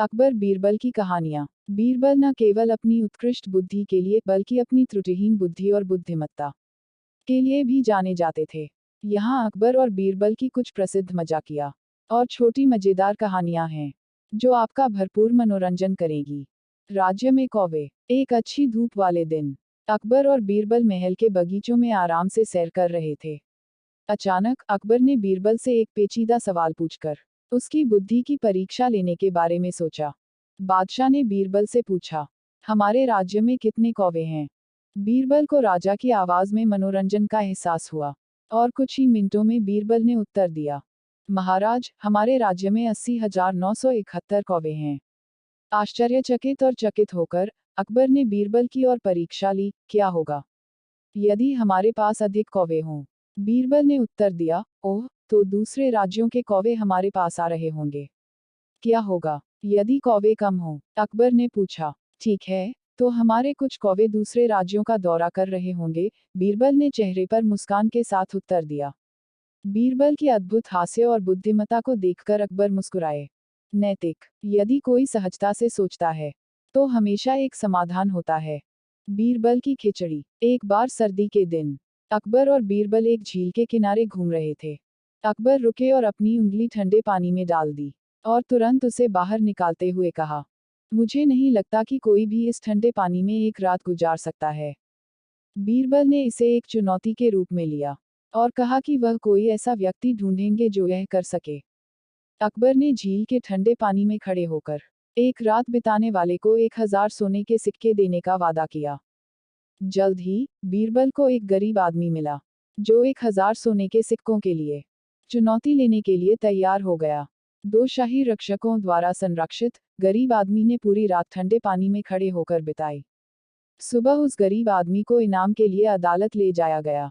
अकबर बीरबल की कहानियां। बीरबल न केवल अपनी उत्कृष्ट बुद्धि के लिए बल्कि अपनी त्रुटिहीन बुद्धि और बुद्धिमत्ता के लिए भी जाने जाते थे। यहाँ अकबर और बीरबल की कुछ प्रसिद्ध मजाकिया और छोटी मजेदार कहानियां हैं जो आपका भरपूर मनोरंजन करेगी। राज्य में कौवे। एक अच्छी धूप वाले दिन अकबर और बीरबल महल के बगीचों में आराम से सैर कर रहे थे। अचानक अकबर ने बीरबल से एक पेचीदा सवाल पूछकर उसकी बुद्धि की परीक्षा लेने के बारे में सोचा। बादशाह ने बीरबल से पूछा, हमारे राज्य में कितने कौवे हैं? बीरबल को राजा की आवाज में मनोरंजन का एहसास हुआ और कुछ ही मिनटों में बीरबल ने उत्तर दिया, महाराज, हमारे राज्य में 80,971 कौवे हैं। आश्चर्यचकित और चकित होकर अकबर ने बीरबल की ओर परीक्षा ली, क्या होगा यदि हमारे पास अधिक कौवे हों? बीरबल ने उत्तर दिया, ओह, तो दूसरे राज्यों के कौवे हमारे पास आ रहे होंगे। क्या होगा यदि कौवे कम हो? अकबर ने पूछा। ठीक है, तो हमारे कुछ कौवे दूसरे राज्यों का दौरा कर रहे होंगे, बीरबल ने चेहरे पर मुस्कान के साथ उत्तर दिया। बीरबल की अद्भुत हास्य और बुद्धिमत्ता को देखकर अकबर मुस्कुराए। नैतिक। यदि कोई सहजता से सोचता है तो हमेशा एक समाधान होता है। बीरबल की खिचड़ी। एक बार सर्दी के दिन अकबर और बीरबल एक झील के किनारे घूम रहे थे। अकबर रुके और अपनी उंगली ठंडे पानी में डाल दी और तुरंत उसे बाहर निकालते हुए कहा, मुझे नहीं लगता कि कोई भी इस ठंडे पानी में एक रात गुजार सकता है। बीरबल ने इसे एक चुनौती के रूप में लिया और कहा कि वह कोई ऐसा व्यक्ति ढूंढेंगे जो यह कर सके। अकबर ने झील के ठंडे पानी में खड़े होकर एक रात बिताने वाले को 1000 सोने के सिक्के देने का वादा किया। जल्द ही बीरबल को एक गरीब आदमी मिला जो 1000 सोने के सिक्कों के लिए चुनौती लेने के लिए तैयार हो गया। 2 शाही रक्षकों द्वारा संरक्षित गरीब आदमी ने पूरी रात ठंडे पानी में खड़े होकर बिताई। सुबह उस गरीब आदमी को इनाम के लिए अदालत ले जाया गया।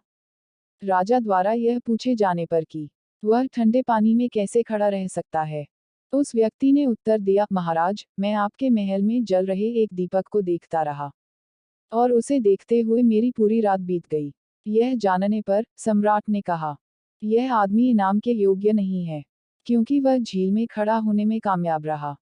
राजा द्वारा यह पूछे जाने पर कि वह ठंडे पानी में कैसे खड़ा रह सकता है, उस व्यक्ति ने उत्तर दिया, महाराज, मैं आपके महल में जल रहे एक दीपक को देखता रहा और उसे देखते हुए मेरी पूरी रात बीत गई। यह जानने पर सम्राट ने कहा, यह आदमी इनाम के योग्य नहीं है, क्योंकि वह झील में खड़ा होने में कामयाब रहा,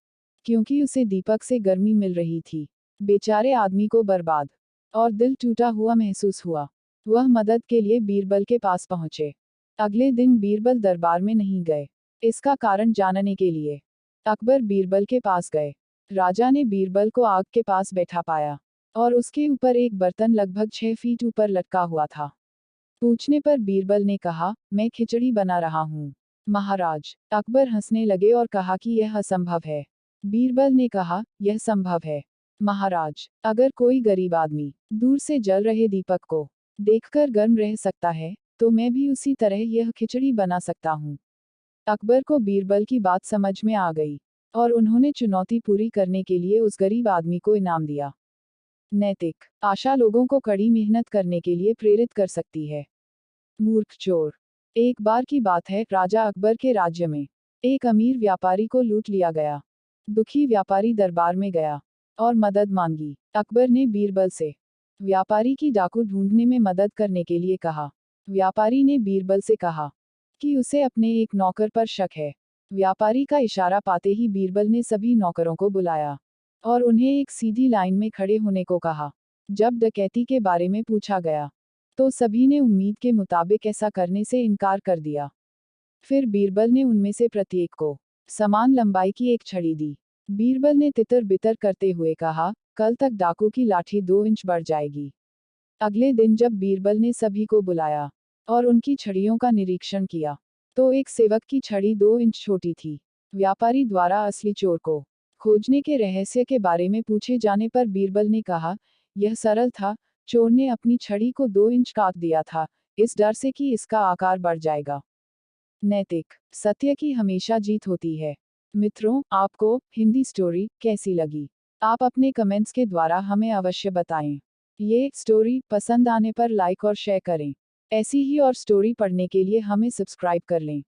क्योंकि उसे दीपक से गर्मी मिल रही थी। बेचारे आदमी को बर्बाद और दिल टूटा हुआ महसूस हुआ। वह मदद के लिए बीरबल के पास पहुंचे। अगले दिन बीरबल दरबार में नहीं गए। इसका कारण जानने के लिए अकबर बीरबल के पास गए। राजा ने बीरबल को आग के पास बैठा पाया और उसके ऊपर एक बर्तन लगभग 6 फीट ऊपर लटका हुआ था। पूछने पर बीरबल ने कहा, मैं खिचड़ी बना रहा हूँ महाराज। अकबर हंसने लगे और कहा कि यह असंभव है। बीरबल ने कहा, यह संभव है महाराज। अगर कोई गरीब आदमी दूर से जल रहे दीपक को देखकर गर्म रह सकता है, तो मैं भी उसी तरह यह खिचड़ी बना सकता हूँ। अकबर को बीरबल की बात समझ में आ गई और उन्होंने चुनौती पूरी करने के लिए उस गरीब आदमी को इनाम दिया। नैतिक। आशा लोगों को कड़ी मेहनत करने के लिए प्रेरित कर सकती है। मूर्ख चोर। एक बार की बात है, राजा अकबर के राज्य में एक अमीर व्यापारी को लूट लिया गया। दुखी व्यापारी दरबार में गया और मदद मांगी। अकबर ने बीरबल से व्यापारी की डाकू ढूंढने में मदद करने के लिए कहा। व्यापारी ने बीरबल से कहा कि उसे अपने एक नौकर पर शक है। व्यापारी का इशारा पाते ही बीरबल ने सभी नौकरों को बुलाया और उन्हें एक सीधी लाइन में खड़े होने को कहा। जब डकैती के बारे में पूछा गया तो सभी ने उम्मीद के मुताबिक ऐसा करने से इनकार कर दिया। फिर बीरबल ने उनमें से प्रत्येक को समान लंबाई की एक छड़ी दी। बीरबल ने तितर बितर करते हुए कहा, कल तक डाकू की लाठी 2 इंच बढ़ जाएगी। अगले दिन जब बीरबल ने सभी को बुलाया और उनकी छड़ियों का निरीक्षण किया, तो एक सेवक की छड़ी 2 इंच छोटी थी। व्यापारी द्वारा असली चोर को खोजने के रहस्य के बारे में पूछे जाने पर बीरबल ने कहा, यह सरल था, चोर ने अपनी छड़ी को 2 इंच काट दिया था, इस डर से कि इसका आकार बढ़ जाएगा। नैतिक। सत्य की हमेशा जीत होती है। मित्रों, आपको हिंदी स्टोरी कैसी लगी? आप अपने कमेंट्स के द्वारा हमें अवश्य बताएं। ये स्टोरी पसंद आने पर लाइक और शेयर करें। ऐसी ही और स्टोरी पढ़ने के लिए हमें सब्सक्राइब कर लें।